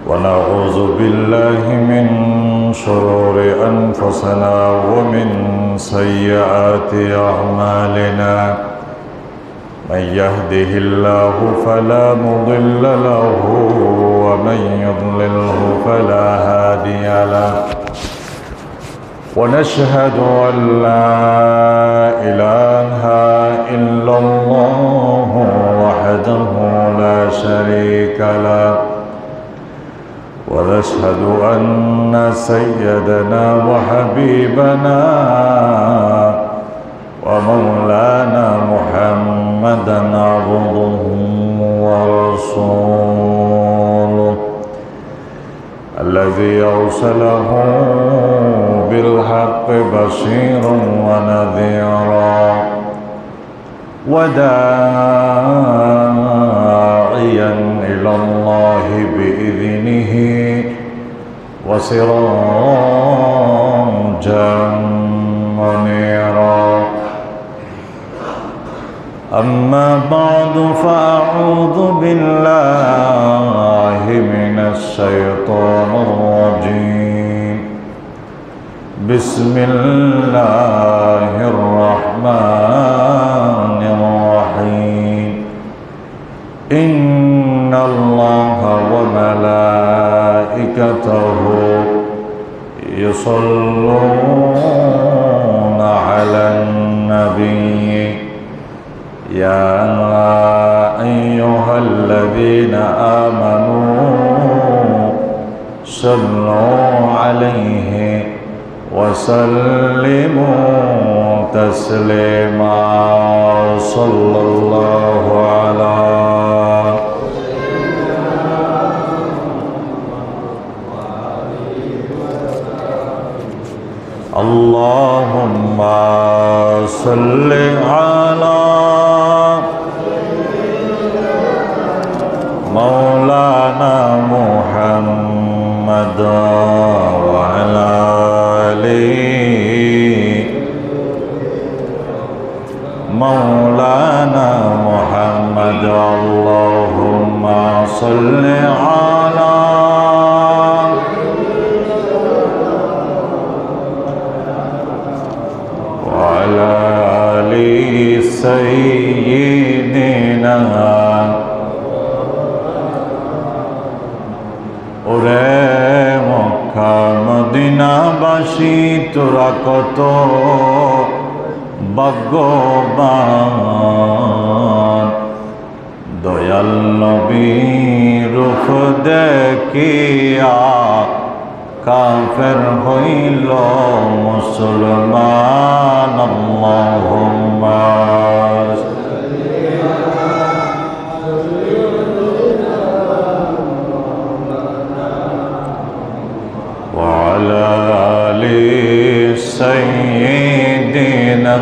ونعوذ بالله من شرور أنفسنا ومن سيئات أعمالنا من يهده الله فلا مضل له ومن يضلله فلا هادي له ونشهد أن لا إله إلا الله وحده لا شريك له ونشهد أن سيدنا وحبيبنا ومولانا محمدا عبده ورسوله الذي أرسله بالحق بشيرا ونذيرا وداعيا إلى الله بإذنه وسراجا منيرا أما بعد فأعوذ بالله من الشيطان الرجيم بسم الله الرحمن الرحيم إن الله وملائكته يصلون على النبي يا أيها الذين آمنوا صلوا عليه وسلموا تسليما صلى الله على اللهم صل على مولانا محمد وعلى آله مولانا محمد اللهم صل على وعلى آل سيدنا ওরে মক্কা মদিনাবাসী তোরা কত ভাগ্যবান দয়াল নবীর রূপ দেখিয়া কাফের হইল মুসলমান আল্লাহুম্মা وعلى آل سيدنا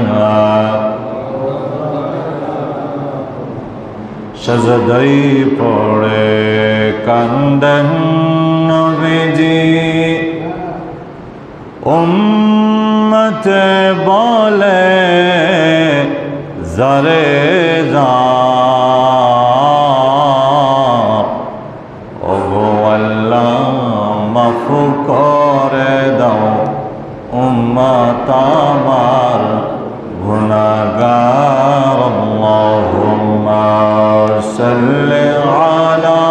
সজদাই পড়ে কান্দেন নবীজি উম্মতে বলে জারে যা ওগো আল্লাহ মাফ করে দাও উম্মত আমার গুনাহগার আল্লাহুম্মা সাল্লি আলা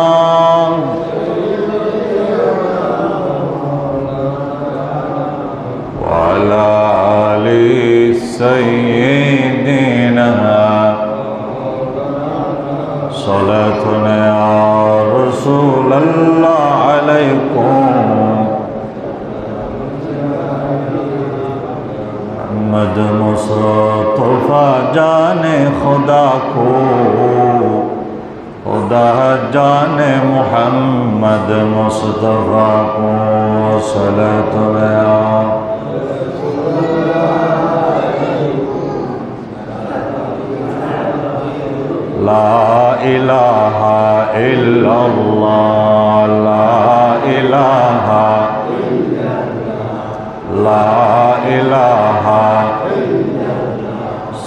ওয়ালা আলি সাইয়্যিদিনা সালাতুন ইয়া রাসূলুল্লাহ আলাইকুম محمد मुस्तफा जाने खुदा को खुदा जाने मुहम्मद मुस्तफा को सलात ला इलाहा इल्लल्लाह ला इलाहा ला इलाहा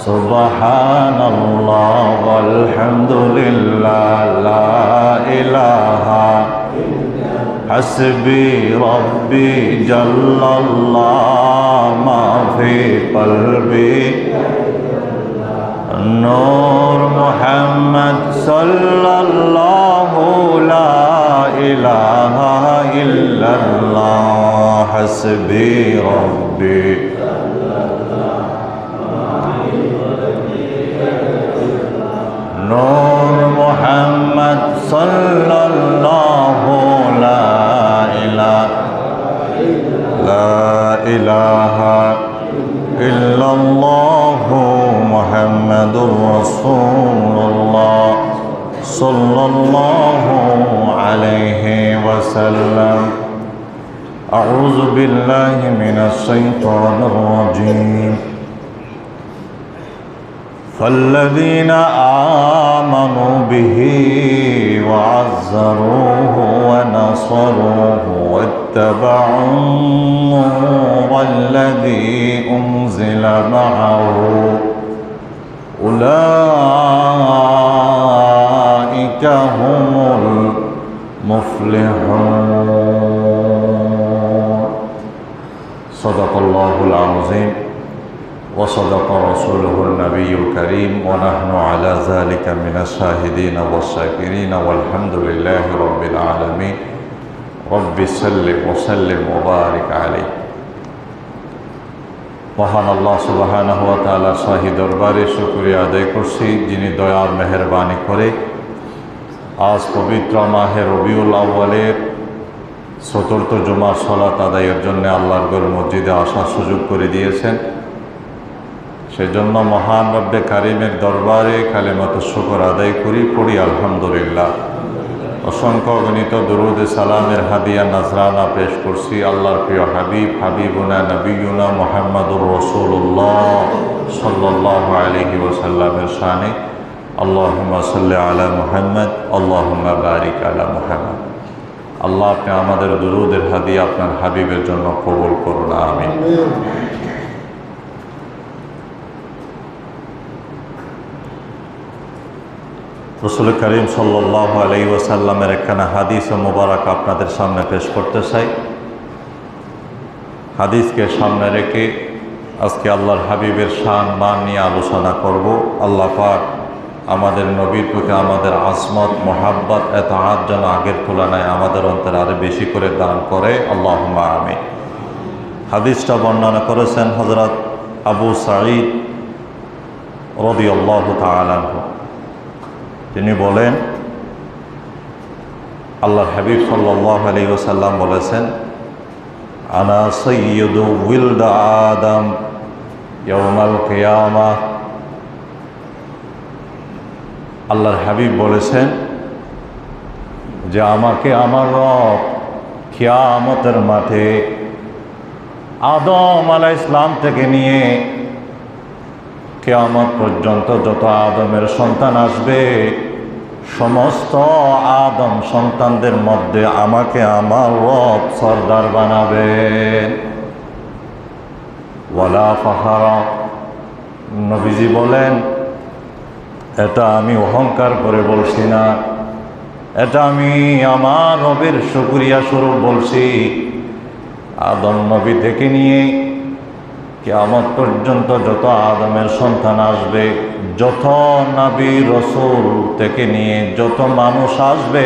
सुबहानल्लाह वल्हम्दुलिल्लाह ला इलाहा حسبي ربي جل الله ما في قلبي نور محمد صلى الله لا إله إلا الله حسبي ربي نور محمد صلى الله لا إله إلا الله محمد رسول الله صلى الله عليه وسلم أعوذ بالله من الشيطان الرجيم فالذين آمنوا به وعزروه ونصروه واتبعوا النور الذي أنزل معه أولئك هم المفلحون صدق الله العظيم وصدق رسوله النبي الكريم ونحن على ذلك من الشاهدين والشاكرين والحمد لله رب العالمين رب صل وسلم وبارك عليه মহান আল্লাহ সুবহানাহু ওয়া তাআলা শাহী দরবারে শুকরিয়া আদায় করছি যিনি দয়ার মেহেরবানি করে আজ পবিত্র মাহে রবিউল আউয়ালের চতুর্থ জুমার সালাত আদায়ের জন্য আল্লাহর ঘর মসজিদে আসার সুযোগ করে দিয়েছেন। সেজন্য মহান রব্বে কারিমের দরবারে কালিমাতুশ শুকর আদায় করি, পড়ি আলহামদুলিল্লাহ। অসংখ্য গণিত দুরুদ সালামের হাদিয়া নাজরানা পেশ করছি আল্লাহর প্রিয় হাবিবুনা নবিয়ুনা মুহাম্মাদুর রাসূলুল্লাহ সাল্লাল্লাহু আলাইহি ওয়াসাল্লামের শানে। আল্লাহুম্মা সাল্লি আলা মুহাম্মদ আল্লাহুম্মা বারিক আলা মুহাম্মদ। আল্লাহ আপনি আমাদের দুরুদের হাদিয়া আপনার হাবিবের জন্য কবুল করুন, আমিন। রসুল করিম সাল্লাল্লাহু আলাইহি ওয়াসাল্লামের একখানা হাদিস ও মুবারক আপনাদের সামনে পেশ করতে চাই। হাদিসকে সামনে রেখে আজকে আল্লাহর হাবিবের শান মান নিয়ে আলোচনা করব। আল্লাহ পাক আমাদের নবীর প্রতি আমাদের আসমত মোহাব্বত এতাআত যেন আগের তুলনায় আমাদের অন্তরে আরো বেশি করে দান করে, আল্লাহুম্মা আমিন। হাদিসটা বর্ণনা করেছেন হযরত আবু সাঈদ রাদিয়াল্লাহু তাআলা আনহু। তিনি বলেন, আল্লাহর হাবিব সাল্লাল্লাহু আলাইহি ওয়াসাল্লাম বলেছেন, আনা সাইয়্যিদু ওয়ালদ আদম ইয়াউমাল কিয়ামাহ। আল্লাহর হাবিব বলেছেন যে আমাকে আমার রব কিয়ামতের মাঠে আদম আলাইহিস সালাম থেকে নিয়ে কিয়ামত পর্যন্ত যত আদমের সন্তান আসবে সমস্ত আদম সন্তানদের মধ্যে আমাকে আমার রব সরদার বানাবেন। ওয়ালা ফাখারা। নবীজি বলেন, এটা আমি অহংকার করে বলছি না, এটা আমি আমার রবের শুকরিয়া স্বরূপ বলছি। আদম নবী থেকে নিয়ে কিয়ামত পর্যন্ত যত আদমের সন্তান আসবে, যত নবী রসুল থেকে নিয়ে যত মানুষ আসবে,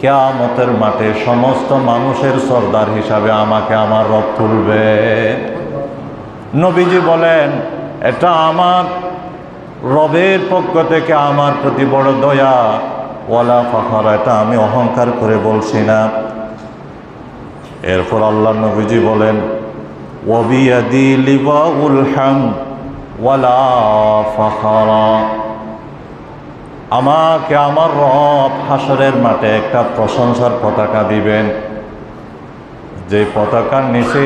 কিয়ামতের মাঠে সমস্ত মানুষের সরদার হিসাবে আমাকে আমার রব তুলবে। নবীজি বলেন, এটা আমার রবের পক্ষ থেকে আমার প্রতি বড় দয়া। ওয়ালা ফাখরা, এটা আমি অহংকার করে বলছি না। এরপর আল্লাহ নবীজি বলেন, ওয়াবিয়াদি লিওয়াউল হামদ ওয়ালা ফাখরা। আমাকে আমার রব হাসরের মাঠে একটা প্রশংসার পতাকা দিবেন, যে পতাকার নিচে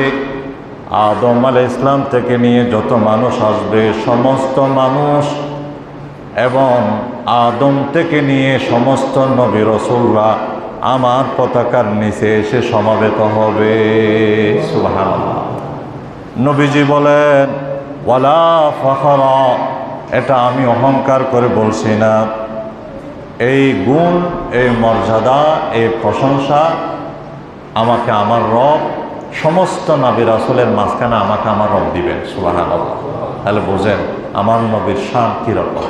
আদম আলাইহিস সালাম থেকে নিয়ে যত মানুষ আসবে সমস্ত মানুষ এবং আদম থেকে নিয়ে সমস্ত নবী রাসূলরা আমার পতাকার নিচে এসে সমবেত হবে। সুবহানাল্লাহ। নবীজি বলেন, ওয়ালা ফাখরা, এটা আমি অহংকার করে বলছি না। এই গুণ, এই মর্যাদা, এই প্রশংসা আমাকে আমার রব সমস্ত নবী রাসূলের মাঝখানে আমাকে আমার রব দিবেন। সুবহানাল্লাহ। তাহলে বোঝেন আমার নবীর শান কীরকম,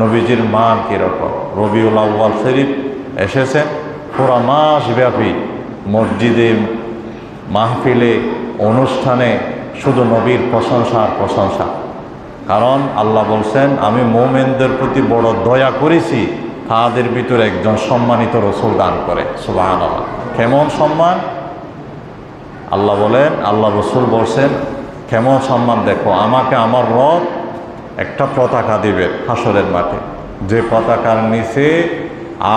নবীজির মান কীরকম। রবিউল আউয়াল শরীফ এসেছেন, পুরা মাস ব্যাপী মসজিদে, মাহফিলে, অনুষ্ঠানে শুধু নবীর প্রশংসা আর প্রশংসা। কারণ আল্লাহ বলছেন, আমি মুমিনদের প্রতি বড় দয়া করেছি, তাদের ভিতরে একজন সম্মানিত রসুল দান করে। সুবহানাল্লাহ। কেমন সম্মান? আল্লাহ বলেন, আল্লাহ রসুল বলছেন কেমন সম্মান দেখো, আমাকে আমার রব একটা পতাকা দিবে হাসরের মাঠে, যে পতাকার নিচে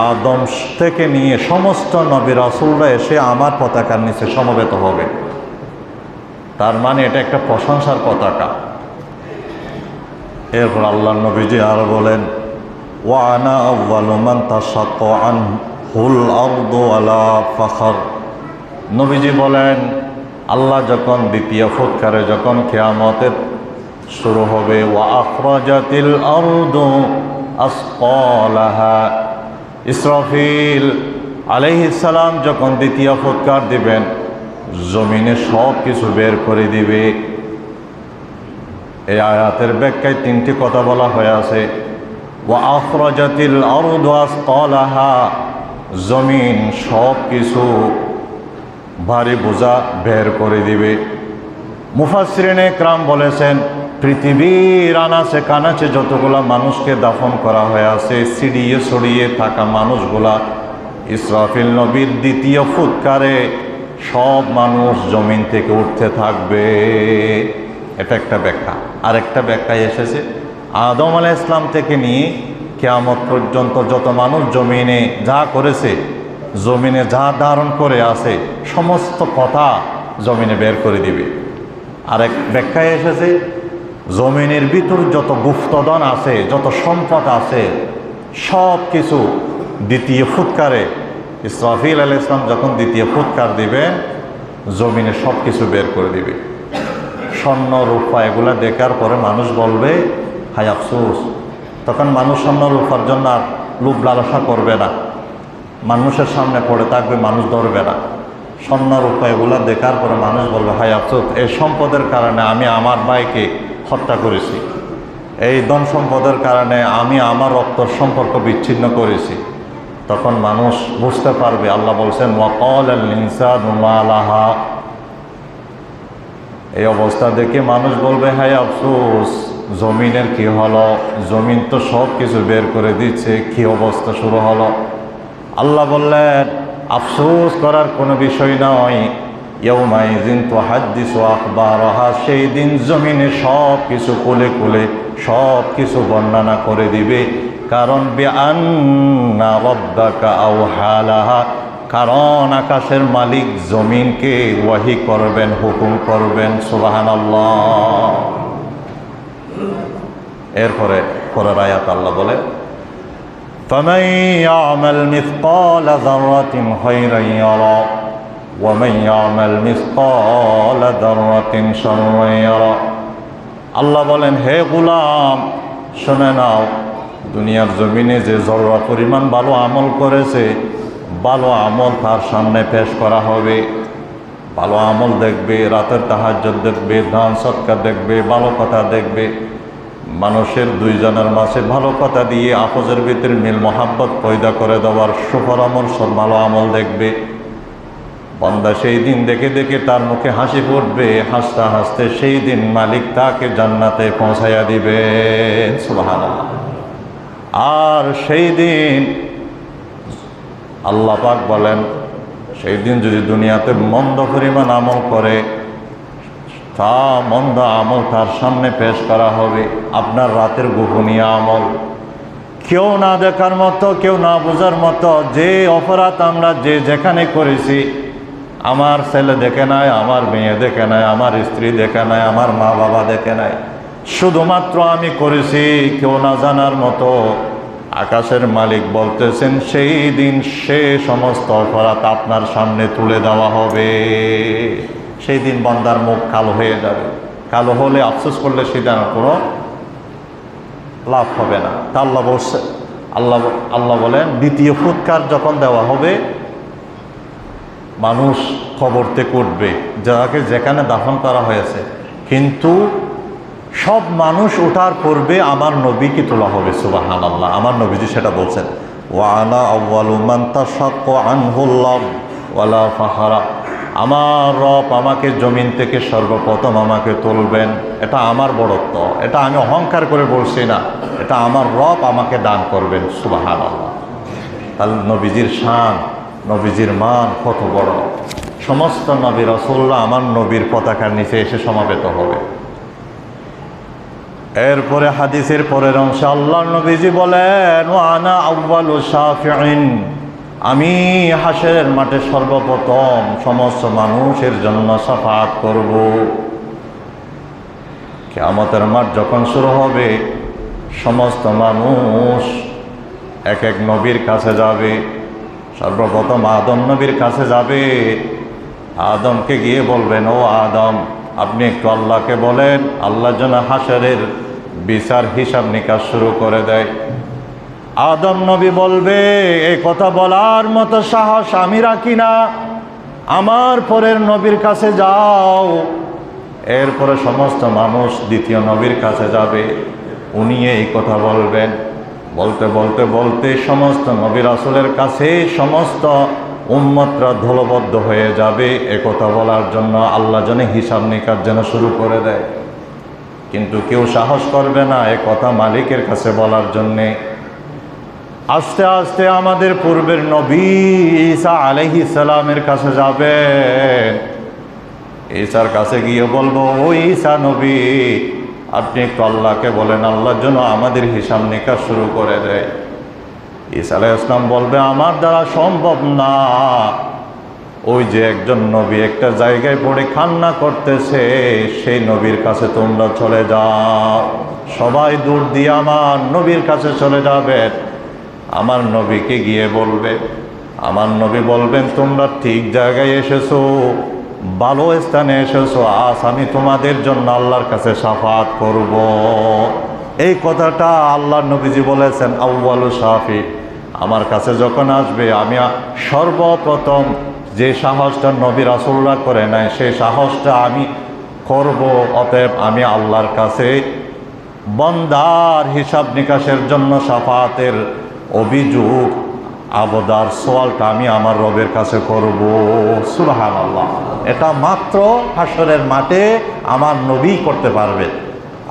আদম থেকে নিয়ে সমস্ত নবী রাসূলরা এসে আমার পতাকার নিচে সমবেত হবে। তার মানে এটা একটা প্রশংসার পতাকা। এরপর আল্লাহ নবীজি আরো বলেন, ওয়া আনা আউয়ালু মান তাশাক্কা আনহুল আরদু আলা ফাখর। নবীজি বলেন, আল্লাহ যখন দ্বিতীয় ফুৎকারে যখন কিয়ামতের শুরু হবে, ওয়া আখরাজাতিল আরদু আসকালাহা, ইসরাফিল আলাইহিস সালাম যখন দ্বিতীয় ফুৎকার দিবেন, জমিনে সব কিছু বের করে দিবে। এই আয়াতের ব্যাখ্যায় তিনটি কথা বলা হয়ে আছে। ওয়া আখরাজাতিল আরদু আসকালাহা, জমিন সব কিছু ভারী বোঝা বের করে দিবে। মুফাসসিরিনে ইকরাম বলেছেন, পৃথিবীর আনাচে কানাচে যতগুলা মানুষকে দাফন করা হয়ে আছে, ছিড়িয়ে ছড়িয়ে থাকা মানুষগুলা ইসরাফিল নবীর দ্বিতীয় ফুৎকারে সব মানুষ জমিন থেকে উঠতে থাকবে। এটা একটা ব্যাখ্যা। আরেকটা ব্যাখ্যায় এসেছে, আদম আলাইহিস সালাম থেকে নিয়ে কিয়ামত পর্যন্ত যত মানুষ জমিনে যা করেছে, জমিনে যা ধারণ করে আছে, সমস্ত কথা জমিনে বের করে দিবে। আরেক ব্যাখ্যায় এসেছে, জমিনের ভিতর যত গুপ্তধন আছে, যত সম্পদ আছে, সব কিছু দ্বিতীয় ফুৎকারে ইসরাফিল আলাইহিস সালাম যখন দ্বিতীয় ফুৎকার দিবেন, জমিনে সব কিছু বের করে দিবে। স্বর্ণ রূপা এগুলা দেখার পরে মানুষ বলবে, হায় আফসোস। তখন মানুষ স্বর্ণ রূপার জন্য আর লোভ লালসা করবে না, মানুষের সামনে পড়ে থাকবে, মানুষ ধরবে না। স্বর্ণ রূপা এগুলা দেখার পরে মানুষ বলবে, হায় আফসোস, এই সম্পদের কারণে আমি আমার ভাইকে হত্যা করেছি, এই ধন সম্পদের কারণে আমি আমার রক্তর সম্পর্ক বিচ্ছিন্ন করেছি। তখন মানুষ বুঝতে পারবে, আল্লাহ বলছেন, ওয়াকালাল ইনসানু মা লাহা। এই অবস্থা দেখে মানুষ বলবে, হায় আফসোস, জমিনের কি হলো, জমিন তো সব কিছু বের করে দিচ্ছে, কি অবস্থা শুরু হলো। আল্লাহ বললেন, আফসোস করার কোনো বিষয় নয়, ইয়াউমাইযিন তুহাদ্দিসু আখবারাহা, সেই দিন জমিনে সব কিছু কুলে কুলে সব কিছু বর্ণনা করে দিবে। কারণ বিআন্না রাব্বাকা আওহা লাহা, কারণ আকাশের মালিক জমিনকে ওয়াহি করবেন, হুকুম করবেন। সুবহানাল্লাহ। এরপরে পরের আয়াত আল্লাহ বলে, فمن يعمل مثقال ذرة خيرا يره ومن يعمل مثقال ذرة شرا يره। আল্লাহ বলেন, হে গোলাম, শুনে নাও, দুনিয়ার জমিনে যে জররা পরিমাণ ভালো আমল করেছে, ভালো আমল তার সামনে পেশ করা হবে। ভালো আমল দেখবে, রাতের তাহাজ্জুদ দেখবে, দান সদকা দেখবে, ভালো কথা দেখবে। মানুষের দুইজনের মাঝে ভালো কথা দিয়ে আপসের ভিতরে মিল মহাব্বত পয়দা করে দেওয়ার সুপরামর্শর ভালো আমল দেখবে। বান্দা সেই দিন দেখে দেখে তার মুখে হাসি ফুটবে, হাসতে হাসতে সেই দিন মালিক তাকে জান্নাতে পৌঁছাইয়া দিবে। সুবহানাল্লাহ। আর সেই দিন আল্লাহ পাক বলেন, সেই দিন যদি দুনিয়াতে মন্দ পরিমাণ আমল করে, তা মন্দ আমল তার সামনে পেশ করা হবে। আপনার রাতের গোপনীয় আমল, কেউ না দেখার মতো, কেউ না বোঝার মতো যে অপরাধ আমরা যে যেখানে করেছি, আমার ছেলে দেখে নাই, আমার মেয়ে দেখে নাই, আমার স্ত্রী দেখে নাই, আমার মা বাবা দেখে নাই, শুধুমাত্র আমি করেছি, কেউ না জানার মতো। আকাশের মালিক বলতেছেন, সেই দিন সে সমস্ত অপরাধ আপনার সামনে তুলে দেওয়া হবে। সেই দিন বান্দার মুখ কালো হয়ে যাবে। কালো হলে আফসোস করলে সেটা কোনো লাভ হবে না। তা আল্লাহ বলছে, আল্লাহ বলেন, দ্বিতীয় ফুৎকার যখন দেওয়া হবে, মানুষ খবর থেকে উঠবে যাকে যেখানে দাফন করা হয়েছে, কিন্তু সব মানুষ ওঠার পূর্বে আমার নবীকে তোলা হবে। সুবহানাল্লাহ, আমার নবীজি সেটা বলছেন, ওয়া আনা আউয়ালু মান তাশাক্কু আনহুল আরদ ওয়ালা ফাখরা। আমার রব আমাকে জমিন থেকে সর্বপ্রথম আমাকে তুলবেন। এটা আমার বড়ত্ব, এটা আমি অহংকার করে বলছি না, এটা আমার রব আমাকে দান করবেন। সুবহানাল্লাহ। তাহলে নবীজির শান, নবীজির মান কত বড়। সমস্ত নবী রাসূলরা আমার নবীর পতাকার নিচে এসে সমাবেত হবে। এরপরে হাদিসের পরের অংশে আল্লাহর নবীজি বলেন, ওয়া আনা আউয়ালু শাফিঈন, আমি হাসরের মাঠে সর্বপ্রথম সমস্ত মানুষের জন্য শাফাআত করব। কিয়ামতের মাঠ যখন শুরু হবে, সমস্ত মানুষ এক এক নবীর কাছে যাবে। সর্বপ্রথম আদম নবীর কাছে যাবে। আদমকে গিয়ে বলবেন, ও আদম, আপনি একটু আল্লাহকে বলেন আল্লাহ যেন হাসরের বিচার হিসাব নিকাশ শুরু করে দেয়। আদম নবী বলবে, এই কথা বলার মতো সাহস আমি রাখি না, আমার পরের নবীর কাছে যাও। এরপরে সমস্ত মানুষ দ্বিতীয় নবীর কাছে যাবে, উনি এই কথা বলবেন। বলতে বলতে বলতে সমস্ত নবী রাসূলের কাছে সমস্ত উম্মতরা দলবদ্ধ হয়ে যাবে এ কথা বলার জন্য, আল্লাহ যেন হিসাব নিকাশ যেন শুরু করে দেয়। কিন্তু কেউ সাহস করবে না এ কথা মালিকের কাছে বলার জন্যে। আস্তে আস্তে আমাদের পূর্বের নবী ঈসা আলাইহিস সালামের কাছে যাবেন। ঈসার কাছে গিয়ে বলবো, ও ঈসা নবী, আপনি একটু আল্লাহকে বলেন আল্লাহর জন্য আমাদের হিসাব নিকাশ শুরু করে দেয়। ঈসা আলাইহিস সালাম বলবে, আমার দ্বারা সম্ভব না। ওই যে একজন নবী একটা জায়গায় পড়ে কান্না করতেছে, সেই নবীর কাছে তোমরা চলে যাও। সবাই দূর দিয়ে আমার নবীর কাছে চলে যাবেন। আমার নবীকে গিয়ে বলবে, আমার নবী বলবেন, তোমরা ঠিক জায়গায় এসেছো, ভালো স্থানে এসেছো, আজ আমি তোমাদের জন্য আল্লাহর কাছে শাফাআত করব। এই কথাটা আল্লাহর নবীজি বলেছেন, আউয়ালু শাফি, আমার কাছে যখন আসবে আমি সর্বপ্রথম যে সাহসটা নবী রাসূলরা করে নাই সেই সাহসটা আমি করব। অতএব আমি আল্লাহর কাছে বান্দার হিসাব নিকাশের জন্য শাফাআতের অভিযোগ আবদার সোয়ালটা আমি আমার রবের কাছে করব। সুবহানাল্লাহ। এটা মাত্র হাসরের মাঠে আমার নবী করতে পারবে।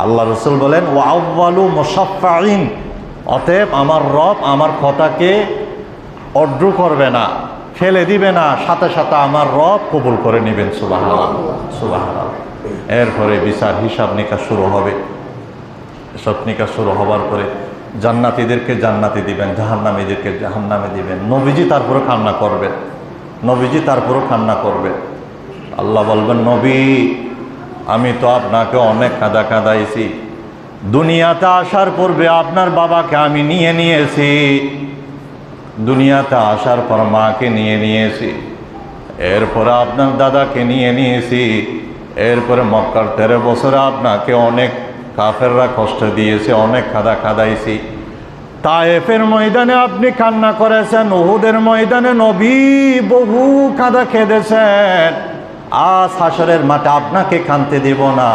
আল্লাহ রাসূল বলেন, ওয়া আউয়ালু মুশাফফাইন, অতএব আমার রব আমার কথাকে অড্র করবে না, ফেলে দিবে না, সাথে সাথে আমার রব কবুল করে নেবেন। সুবহানাল্লাহ, সুবহানাল্লাহ। এরপরে বিচার হিসাব নিকাশ শুরু হবে। হিসাব নিকাশ শুরু হবার পরে জান্নাতীদেরকে জান্নাতি দিবেন, জাহান্নামীদেরকে জাহান্নামে দিবেন। নবীজি তারপরে কান্না করবেন, নবীজি তারপরে কান্না করবেন। আল্লাহ বলবেন, নবী, আমি তো আপনাকে অনেক কাঁদাইছি। দুনিয়াতে আসার পূর্বে আপনার বাবাকে আমি নিয়েছি, দুনিয়াতে আসার পর মাকে নিয়েছি, এরপরে আপনার দাদাকে নিয়েছি, এরপরে মক্কার 13 বছরে আপনাকে অনেক কাফেররা কষ্ট দিয়েছে, অনেক কাঁদাইছি। তায়েফের ময়দানে আপনি কান্না করেছেন, উহুদের ময়দানে নবী বহু কাঁদা কেঁদেছেন। আজ হাসরের মাঠে আপনাকে কাঁদতে দেব না,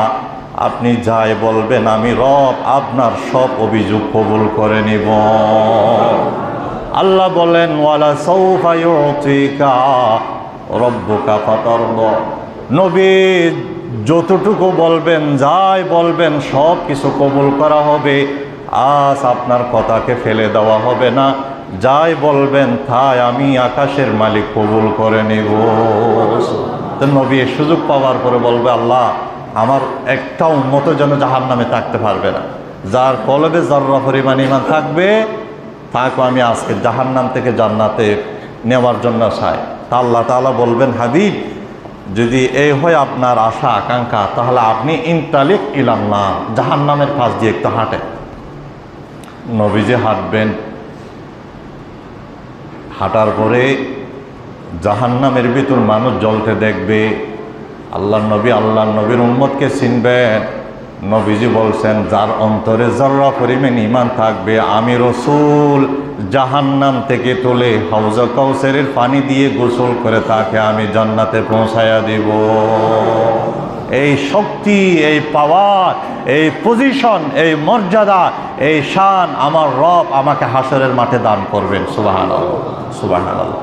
আপনি যাই বলবেন আমি রব আপনার সব অভিযোগ কবুল করে নিব। আল্লাহ বলেন, ওয়ালা সাউফা ইউতিকা রাব্বুকা ফাতারদা, নবী যতটুকু বলবেন, যাই বলবেন সব কিছু কবুল করা হবে। আজ আপনার কথাকে ফেলে দেওয়া হবে না, যাই বলবেন তাই আমি আকাশের মালিক কবুল করে নিব। তো নবী সুযোগ পাওয়ার পরে বলবে, আল্লাহ আমার একটা উম্মত যেন জাহান্নামে থাকতে পারবে না, যার কলবে যাররা পরিমাণ ঈমান থাকবে তাকে আমি আজকে জাহান্নাম থেকে জান্নাতে নেওয়ার জন্য চাই। তা আল্লাহ তাআলা বলবেন, হাবিব, যদি এই হয় আপনার আশা আকাঙ্ক্ষা, তাহলে আপনি ইনতালিক ইলান্নার, জাহান্নামের কাছ দিয়ে একটু হাঁটেন। নবীজি হাঁটবেন, হাঁটার পরে জাহান্নামের ভিতর মানুষ জ্বলতে দেখবে। আল্লাহর নবী আল্লাহর নবীর উম্মতকে চিনবেন, নবীজি বলছেন, যার অন্তরে জর্রা পরিমাণ ঈমান থাকবে, আমি রসুল জাহান্নাম থেকে তুলে হাউজে কাউসারের পানি দিয়ে গোসল করে তাকে আমি জান্নাতে পৌঁছায়া দিব। এই শক্তি, এই পাওয়ার, এই পজিশন, এই মর্যাদা, এই শান আমার রব আমাকে হাসরের মাঠে দান করবেন। সুবহানাল্লাহ, সুবহানাল্লাহ।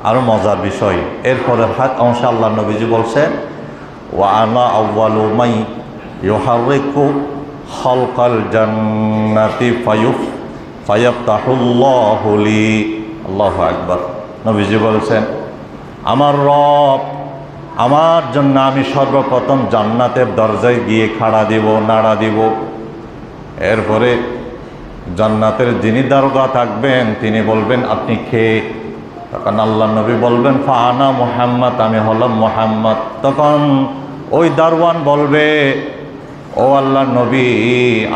আরও মজার বিষয়, এরপরে অংশে আল্লাহ নবীজি বলছেন, ওয়া আনা আউয়ালু মাই ইউহাররিকু খালকাল জান্নাতি ফায়াফতাহুল্লাহু লি। আল্লাহু আকবার। নবীজি বলছেন, আমার রব আমার জন্য আমি সর্বপ্রথম জান্নাতের দরজায় গিয়ে খাড়া দিব, নাড়া দিব। এরপরে জান্নাতের যিনি দারোগা থাকবেন তিনি বলবেন, আপনি খেয়ে। তখন আল্লাহ নবী বলবেন, ফানা মুহাম্মদ, আমি হলাম মুহাম্মদ। তখন ওই দারওয়ান বলবে, ও আল্লাহ নবী,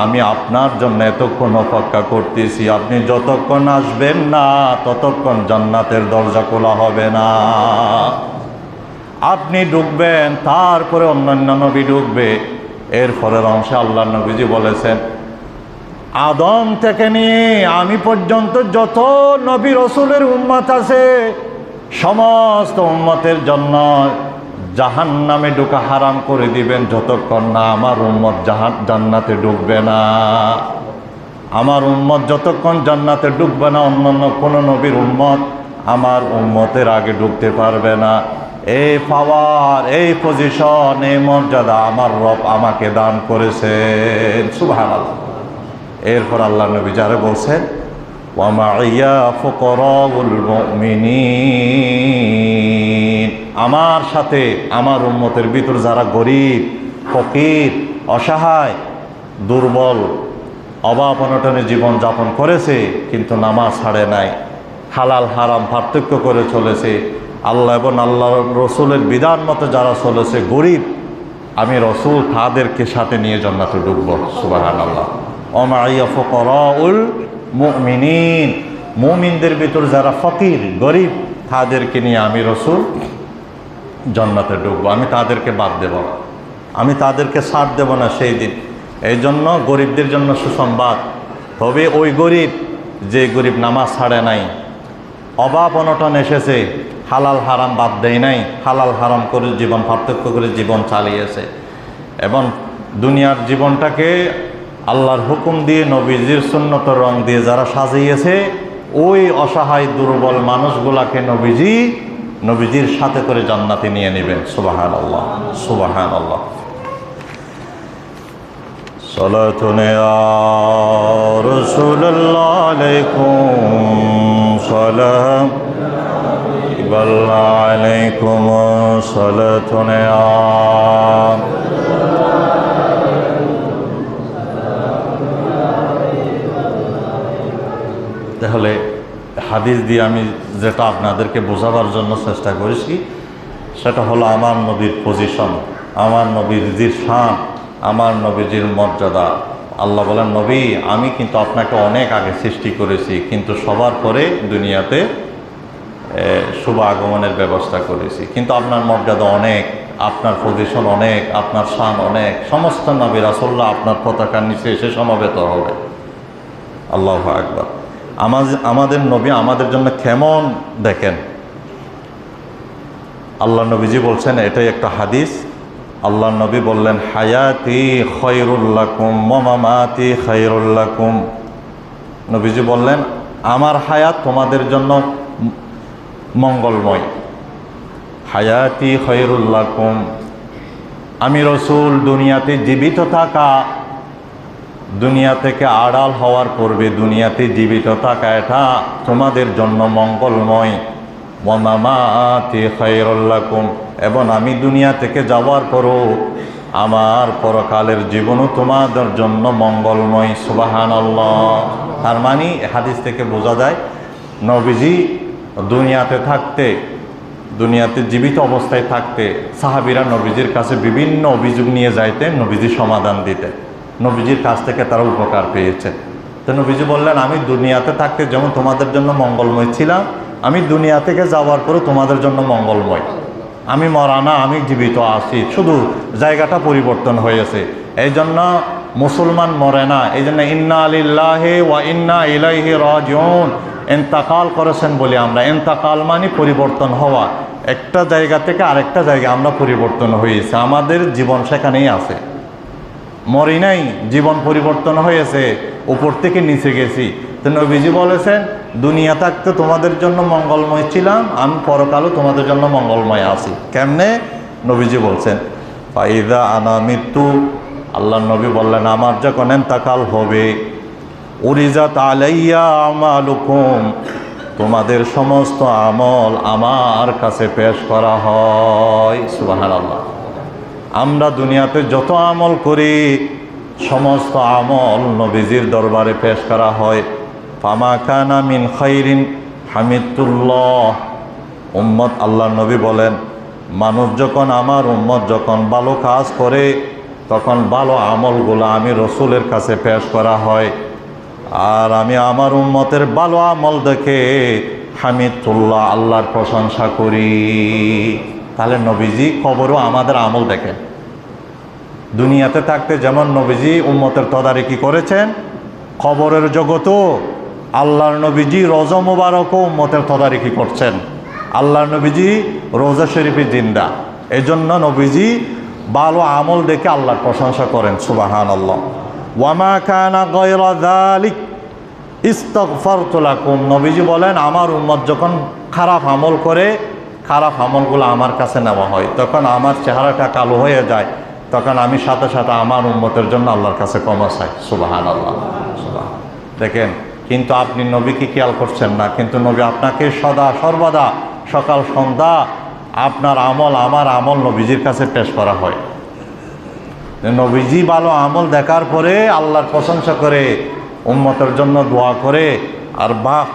আমি আপনার জন্য এতক্ষণ অপেক্ষা করতেছি, আপনি যতক্ষণ আসবেন না ততক্ষণ জান্নাতের দরজা খোলা হবে না। আপনি ঢুকবেন, তারপরে অন্যান্য নবী ঢুকবে। এরপরের অংশে আল্লাহ নবীজি বলেছেন, আদম থেকে নিয়ে আমি পর্যন্ত যত নবী রসুলের উম্মত আছে সমস্ত উম্মতের জন্য জাহান্নামে ঢোকা হারাম করে দিবেন যতক্ষণ না আমার উম্মত জান্নাতে ঢুকবে না। আমার উম্মত যতক্ষণ জান্নাতে ঢুকবে না, অন্যান্য কোনো নবীর উম্মত আমার উম্মতের আগে ঢুকতে পারবে না। এই পাওয়ার, এই পজিশন, এই মর্যাদা আমার রব আমাকে দান করেছেন। সুবহানাল্লাহ। এরপর আল্লাহ নবী যারা বলছেন, ওয়া মাইয়া ফুকরাউল মুমিনিন, আমার সাথে আমার উম্মতের ভিতর যারা গরিব, ফকির, অসহায়, দুর্বল, অভাব অনটনে জীবন যাপন করেছে কিন্তু নামাজ ছাড়ে নাই, হালাল হারাম পার্থক্য করে চলেছে, আল্লাহ এবং আল্লাহ রসুলের বিধান মতো যারা চলেছে, গরিব, আমি রসুল তাদেরকে সাথে নিয়ে জান্নাতে ঢুকব। সুবহানাল্লাহ। ওয়া মাইয়া ফুকরাউল মুমিনিন, মুমিনদের ভিতর যারা ফকির, গরিব, তাদেরকে নিয়ে আমি রসুল জান্নাতে ঢুকবো। আমি তাদেরকে বাদ দেব না, আমি তাদেরকে ছাড় দেব না সেই দিন। এই জন্য গরিবদের জন্য সুসংবাদ, তবে ওই গরিব যে গরিব নামাজ ছাড়ে নাই, অভাব অনটন এসেছে, হালাল হারাম বাদ দেয় নাই, হালাল হারাম করে জীবন পার্থক্য করে জীবন চালিয়েছে এবং দুনিয়ার জীবনটাকে আল্লাহর হুকুম দিয়ে নবীজির সুন্নতের রং দিয়ে যারা সাজিয়েছে, ওই অসহায় দুর্বল মানুষগুলাকে নবীজির সাথে করে জান্নাতে নিয়ে নেবেন। সুবহানাল্লাহ, সুবহানাল্লাহ। সালাতুন ইয়া রাসূলুল্লাহ আলাইকুম সালাম আলাইকুম সালাতুন ইয়া। তাহলে হাদিস দিয়ে আমি যেটা আপনাদেরকে বোঝাবার জন্য চেষ্টা করেছি সেটা হলো আমার নবীর পজিশন, আমার নবীজির শান, আমার নবীজির মর্যাদা। আল্লাহ বলেন, নবী আমি কিন্তু আপনাকে অনেক আগে সৃষ্টি করেছি, কিন্তু সবার পরে দুনিয়াতে শুভ আগমনের ব্যবস্থা করেছি, কিন্তু আপনার মর্যাদা অনেক, আপনার পজিশন অনেক, আপনার শান অনেক, সমস্ত নবী রাসূলুল্লাহ আপনার পতাকার নিচে এসে সমবেত হবে। আল্লাহু আকবার। আমাদের নবী আমাদের জন্য কেমন দেখেন, আল্লাহ নবীজি বলছেন, এটাই একটা হাদিস। আল্লাহ নবী বললেন, হায়াতি খায়রুল লাকুম ওয়া মামাতি খায়রুল লাকুম। নবীজি বললেন, আমার হায়াত তোমাদের জন্য মঙ্গলময়। হায়াতি খায়রুল লাকুম, আমি রসুল দুনিয়াতে জীবিত থাকা, দুনিয়া থেকে আড়াল হওয়ার পূর্বে দুনিয়াতে জীবিত থাকা, এটা তোমাদের জন্য মঙ্গলময়। ওয়া মামাতি খায়রুল লাকুম, এবং আমি দুনিয়া থেকে যাওয়ার পরও আমার পরকালের জীবনও তোমাদের জন্য মঙ্গলময়। সুবহানাল্লাহ। তার মানে হাদিস থেকে বোঝা যায় নবীজি দুনিয়াতে থাকতে, দুনিয়াতে জীবিত অবস্থায় থাকতে সাহাবীরা নবীজির কাছে বিভিন্ন অভিযোগ নিয়ে যাইতেন, নবীজি সমাধান দিতেন, নবীজির কাছ থেকে তারা উপকার পেয়েছে। তো নবীজি বললেন, আমি দুনিয়াতে থাকতে যেমন তোমাদের জন্য মঙ্গলময় ছিলাম, আমি দুনিয়া থেকে যাওয়ার পরে তোমাদের জন্য মঙ্গলময়। আমি মরা না, আমি জীবিত আছি, শুধু জায়গাটা পরিবর্তন হয়েছে। এই জন্য মুসলমান মরে না, এই জন্য ইন্না লিল্লাহি ওয়া ইন্না ইলাইহি রাজিউন ইন্তাকাল করেছেন বলি আমরা। ইন্তাকাল মানে পরিবর্তন হওয়া, একটা জায়গা থেকে আরেকটা জায়গায় আমরা পরিবর্তন হয়েছি, আমাদের জীবন সেখানেই আছে, মরি নাই, জীবন পরিবর্তন হয়েছে, উপর থেকে নিচে গেছি। তো নবীজি বলেছেন দুনিয়া থাকতে তোমাদের জন্য মঙ্গলময় ছিলাম, আমি পরকালও তোমাদের জন্য মঙ্গলময় আছি। কেমনে? নবীজি বলছেন ফাইদা আনা মৃত্যু, আল্লাহ নবী বললেন আমার যখন ইন্তেকাল হবে, উরিজাত আলাইয়া আমালুকুম, তোমাদের সমস্ত আমল আমার কাছে পেশ করা হয়। সুবহানাল্লাহ। আমরা দুনিয়াতে যত আমল করি সমস্ত আমল নবীজির দরবারে পেশ করা হয়। ফামা কানা মিন খাইরিন হামিদুল্লাহ, উম্মত, আল্লাহ নবী বলেন মানুষ যখন, আমার উম্মত যখন ভালো কাজ করে তখন ভালো আমলগুলো আমি রসুলের কাছে পেশ করা হয়, আর আমি আমার উম্মতের ভালো আমল দেখে হামিদুল্লাহ, আল্লাহর প্রশংসা করি। তাহলে নবীজি কবরও আমাদের আমল দেখেন। দুনিয়াতে থাকতে যেমন নবীজি উম্মতের তদারকি করেছেন, কবরের জগতও আল্লাহর নবীজি রোজা মুবারকও উম্মতের তদারকি করছেন। আল্লাহর নবীজি রোজা শরীফে জিন্দা, এজন্য নবীজি ভালো আমল দেখে আল্লাহর প্রশংসা করেন। সুবহানাল্লাহ। ওয়ামা কানা গায়রা যালিক ইস্তাগফারতু লাকুম, নবীজি বলেন আমার উম্মত যখন খারাপ আমল করে, খারাপ আমলগুলো আমার কাছে নেওয়া হয়, তখন আমার চেহারাটা কালো হয়ে যায়, তখন আমি সাথে সাথে আমার উম্মতের জন্য আল্লাহর কাছে ক্ষমা চাই। সুবহানাল্লাহ। দেখেন, কিন্তু আপনি নবীকে খেয়াল করছেন না, কিন্তু নবী আপনাকে সদা সর্বদা সকাল সন্ধ্যা আপনার আমল আমার আমল নবীজির কাছে পেশ করা হয়। নবীজি ভালো আমল দেখার পরে আল্লাহর প্রশংসা করে, উম্মতের জন্য দোয়া করে, আর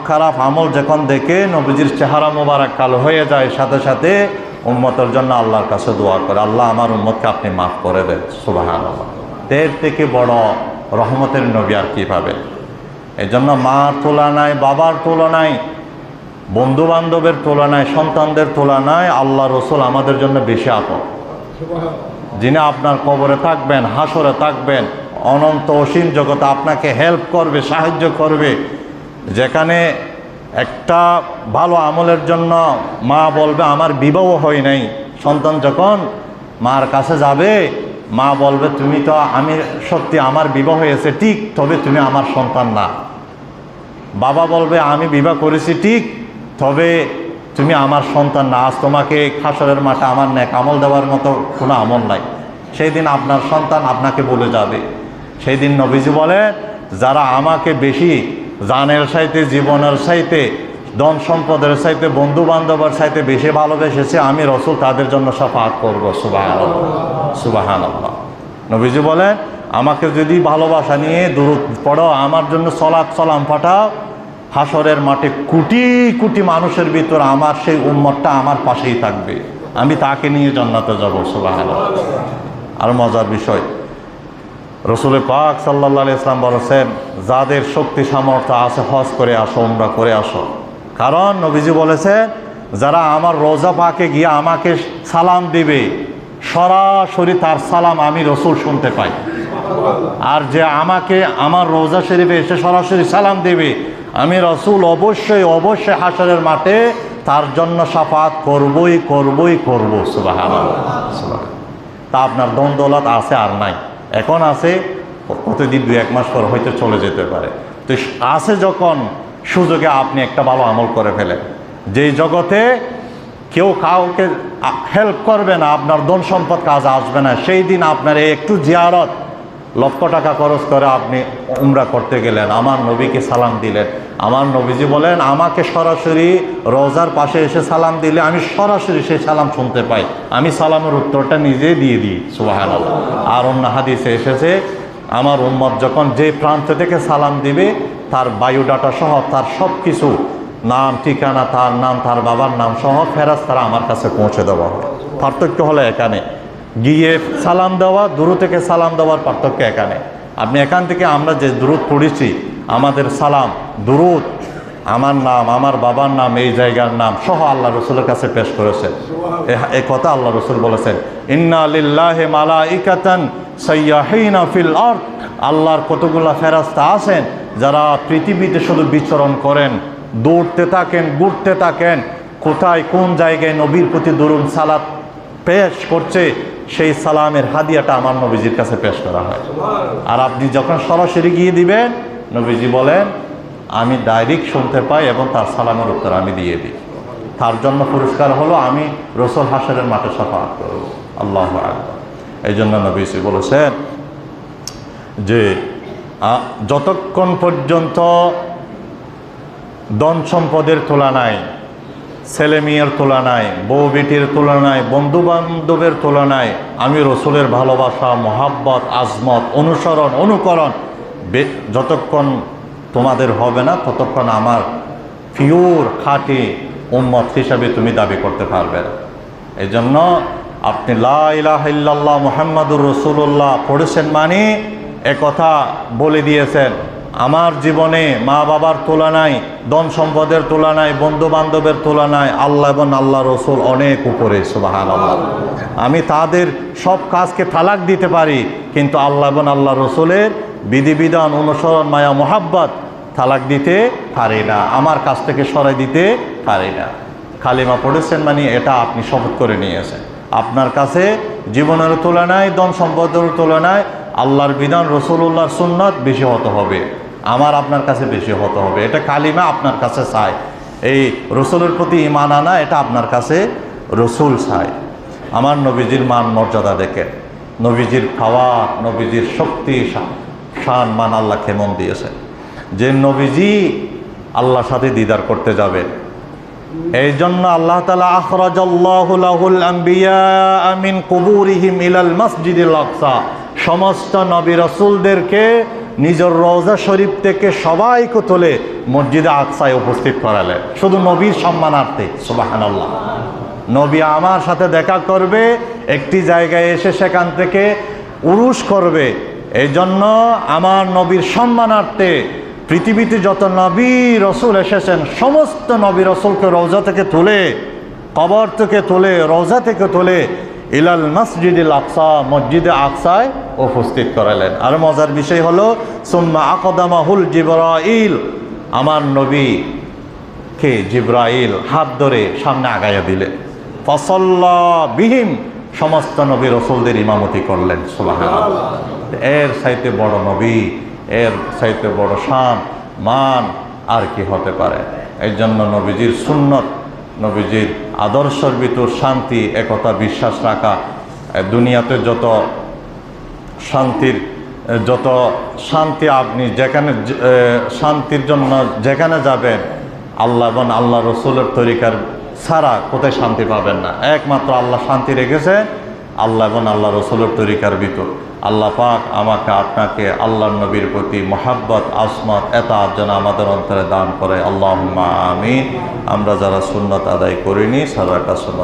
খারাপ আমল যখন দেখে নবীজির চেহারা মোবারক কালো হয়ে যায়, সাথে সাথে উম্মতের জন্য আল্লাহর কাছে দোয়া করে, আল্লাহ আমার উম্মতকে আপনি মাফ করে দেন। সুবহানাল্লাহ। এর থেকে বড় রহমতের নবী আর কী পাবে? এই জন্য মার তুলনায়, বাবার তুলনায়, বন্ধু বান্ধবের তুলনায়, সন্তানদের তুলনায় আল্লাহ রসুল আমাদের জন্য বেশি আপন। যিনি আপনার কবরে থাকবেন, হাসরে থাকবেন, অনন্ত অসীম জগতে আপনাকে হেল্প করবে, সাহায্য করবে। যেখানে একটা ভালো আমলের জন্য মা বলবে আমার বিবাহ হয় নাই, সন্তান যখন মার কাছে যাবে, মা বলবে তুমি তো, আমি সত্যি আমার বিবাহ হয়েছে ঠিক, তবে তুমি আমার সন্তান না। বাবা বলবে আমি বিবাহ করেছি ঠিক, তবে তুমি আমার সন্তান না। আজ তোমাকে হাসরের মাঠে আমার নেক আমল দেওয়ার মতো কোনো আমল নাই। সেই দিন আপনার সন্তান আপনাকে বলে যাবে। সেই দিন নবীজি বলে যারা আমাকে বেশি জানের চাইতে, জীবনের চাইতে, ধন সম্পদের চাইতে, বন্ধু বান্ধবের চাইতে বেশি ভালোবেসেছে, আমি রসুল তাদের জন্য শাফাআত করব। সুবহানাল্লাহ। সুবহানাল্লাহ। নবীজি বলেন আমাকে যদি ভালোবাসা নিয়ে দুরূদ পড়ো, আমার জন্য সালাত সালাম পাঠাও, হাসরের মাঠে কোটি কোটি মানুষের ভিতর আমার সেই উম্মতটা আমার পাশেই থাকবে, আমি তাকে নিয়ে জান্নাতে যাব। সুবহানাল্লাহ। আর মজার বিষয়, রসুল পাক সাল্লাল্লাহু আলাইহি ওয়াসাল্লাম বলেছেন যাদের শক্তি সামর্থ্য আছে হজ করে আসো, উমরা করে আসো। কারণ নবীজি বলেছেন যারা আমার রোজা পাকে গিয়ে আমাকে সালাম দিবে, সরাসরি তার সালাম আমি রসুল শুনতে পাই। আর যে আমাকে আমার রোজা শরীফে এসে সরাসরি সালাম দেবে, আমি রসুল অবশ্যই অবশ্যই হাসরের মাঠে তার জন্য শাফাআত করবই করবই করব। সুবহানাল্লাহ। তা আপনার ধন দৌলত আছে আর নাই, এখন আছে, প্রতিদিন 2-1 মাস পর হয়তো চলে যেতে পারে। তো আছে যখন সুযোগে আপনি একটা ভালো আমল করে ফেলেন, যেই জগতে কেউ কাউকে হেল্প করবে না, আপনার ধন সম্পদ কাজে আসবে না, সেই দিন আপনার একটু জিয়ারত, লক্ষ টাকা খরচ করে আপনি উমরা করতে গেলেন, আমার নবীকে সালাম দিলেন। আমার নবীজি বলেন আমাকে সরাসরি রোজার পাশে এসে সালাম দিলে আমি সরাসরি সেই সালাম শুনতে পাই, আমি সালামের উত্তরটা নিজে দিয়ে দিই। সুবহানাল্লাহ। আর অন্য হাদিসে এসেছে আমার উম্মত যখন যে প্রান্ত থেকে সালাম দিবে, তার বায়োডাটা সহ তার সব কিছু, নাম ঠিকানা, তার নাম, তার বাবার নাম সহ ফেরেশতারা আমার কাছে পৌঁছে দেওয়া হয়। পার্থক্য হলো এখানে, গিয়ে সালাম দেওয়া, দূর থেকে সালাম দেওয়ার পার্থক্য এখানে। আপনি এখান থেকে আমরা যে দুরূদ পড়েছি, আমাদের সালাম দুরূদ আমার নাম, আমার বাবার নাম, এই জায়গার নাম সহ আল্লাহ রসুলের কাছে পেশ করেছেন। এই কথা আল্লাহ রসুল বলেছেন, ইন্না লিল্লাহি মালাইকাতান সাইয়াহিনা ফিল আরদ। আল্লাহর কতগুলা ফেরেশতা আছেন যারা পৃথিবীতে শুধু বিচরণ করেন, দৌড়তে থাকেন, ঘুরতে থাকেন, কোথায় কোন জায়গায় নবীর প্রতি দরুদ সালাত পেশ করছে, সেই সালামের হাদিয়াটা আমার নবীজির কাছে পেশ করা হয়। আর আপনি যখন সরাসরি গিয়ে দিবেন, নবীজি বলেন আমি ডাইরেক্ট শুনতে পাই এবং তার সালামের উত্তর আমি দিয়ে দিই। তার জন্য পুরস্কার হলো আমি রসুল হাসরের মাঠে শাফাআত করব। আল্লাহু আকবার। এই জন্য নবীজি বলেছেন যে যতক্ষণ পর্যন্ত ধন সম্পদের তুলনায়, ছেলে মেয়ের তুলনায়, বউ বেটির তুলনায়, বন্ধু বান্ধবের তুলনায় আমি রসুলের ভালোবাসা, মহাব্বত, আজমত, অনুসরণ, অনুকরণ যতক্ষণ তোমাদের হবে না, ততক্ষণ আমার পিওর খাঁটি উম্মত হিসাবে তুমি দাবি করতে পারবে না। এই জন্য আপনি লা ইলাহা ইল্লাল্লাহ মুহাম্মাদুর রাসূলুল্লাহ পড়েছেন মানে একথা বলে দিয়েছেন, আমার জীবনে মা বাবার তুলনায়, ধন সম্পদের তুলনায়, বন্ধু বান্ধবের তুলনায় আল্লাহ এবং আল্লাহ রসুল অনেক উপরে। সুবহানাল্লাহ। আমি তাদের সব কাজকে তালাক দিতে পারি, কিন্তু আল্লাহ এবং আল্লাহ রসুলের বিধিবিধান, অনুসরণ, মায়া, মোহাব্বত তালাক দিতে পারি না, আমার কাছ থেকে সরাই দিতে পারি না। কালিমা পড়েছেন মানে এটা আপনি শপথ করে নিয়েছেন। আপনার কাছে জীবনের তুলনায়, ধন সম্পদের তুলনায় আল্লাহর বিধান, রসুল্লাহর সুন্নাত বেশি হতে হবে, আমার আপনার কাছে বেশি হতে হবে। এটা কালিমা আপনার কাছে চাই। এই রসুলের প্রতি ঈমান আনা, এটা আপনার কাছে রসুল চাই। আমার নবীজির মান মর্যাদা দেখে, নবীজির খাওয়া, নবীজির শক্তি, শান, মান আল্লাহ কেমন দিয়েছে। যে নবীজি আল্লাহর সাথে দিদার করতে যাবে, এই জন্য আল্লাহ তাআলা আখরাজাল্লাহু লাহুল আম্বিয়া মিন কুবুরিহিম ইলাল মসজিদিল আকসা, সমস্ত নবী রাসূলদেরকে নিজের রওজা শরীফ থেকে সবাইকে তুলে মসজিদে আকসায় উপস্থিত করালেন, শুধু নবীর সম্মানার্থে। সুবহানাল্লাহ। নবী আমার সাথে দেখা করবে, একটি জায়গায় এসে সেখান থেকে উরুস করবে। এই জন্য আমার নবীর সম্মানার্থে পৃথিবীতে যত নবী রসুল এসেছেন, সমস্ত নবী রসুলকে রওজা থেকে তুলে, কবর থেকে তুলে, রওজা থেকে তুলে ইলাল মসজিদিল আকসা, মসজিদে আকসায় উপস্থিত করালেন। আর মজার বিষয় হলো সুম্মা আকদামাহুল জিবরাইল, আমার নবীকে জিবরাইল হাত ধরে সামনে আগাইয়া দিলেন। ফাসাল্লা বিহিম, সমস্ত নবী রসুলদের ইমামতি করলেন। সুবহানাল্লাহ। এর চাইতে বড় নবী, এর চাইতে বড় শান, মান আর কি হতে পারে। এই জন্য নবীজির সুন্নত, নবীজির আদর্শের ভিতর শান্তি, একতা বিশ্বাস রাখা। দুনিয়াতে যত শান্তি আপনি যেখানে শান্তির জন্য যেখানে যাবেন, আল্লাহ এবং আল্লাহ রসুলের তরিকার ছাড়া কোথায় শান্তি পাবেন না। একমাত্র আল্লাহ শান্তি রেখেছে আল্লাহ এবং আল্লাহ রসুলের তরিকার ভিতর। আল্লাহ পাক আমাকে আপনাকে আল্লাহর নবীর প্রতি মহাব্বত, আসমত, এতাআত যেন আমাদের অন্তরে দান করে। আল্লাহুম্মা আমিন। আমরা যারা সুন্নাত আদায় করিনি, সারাটা সুন্নাত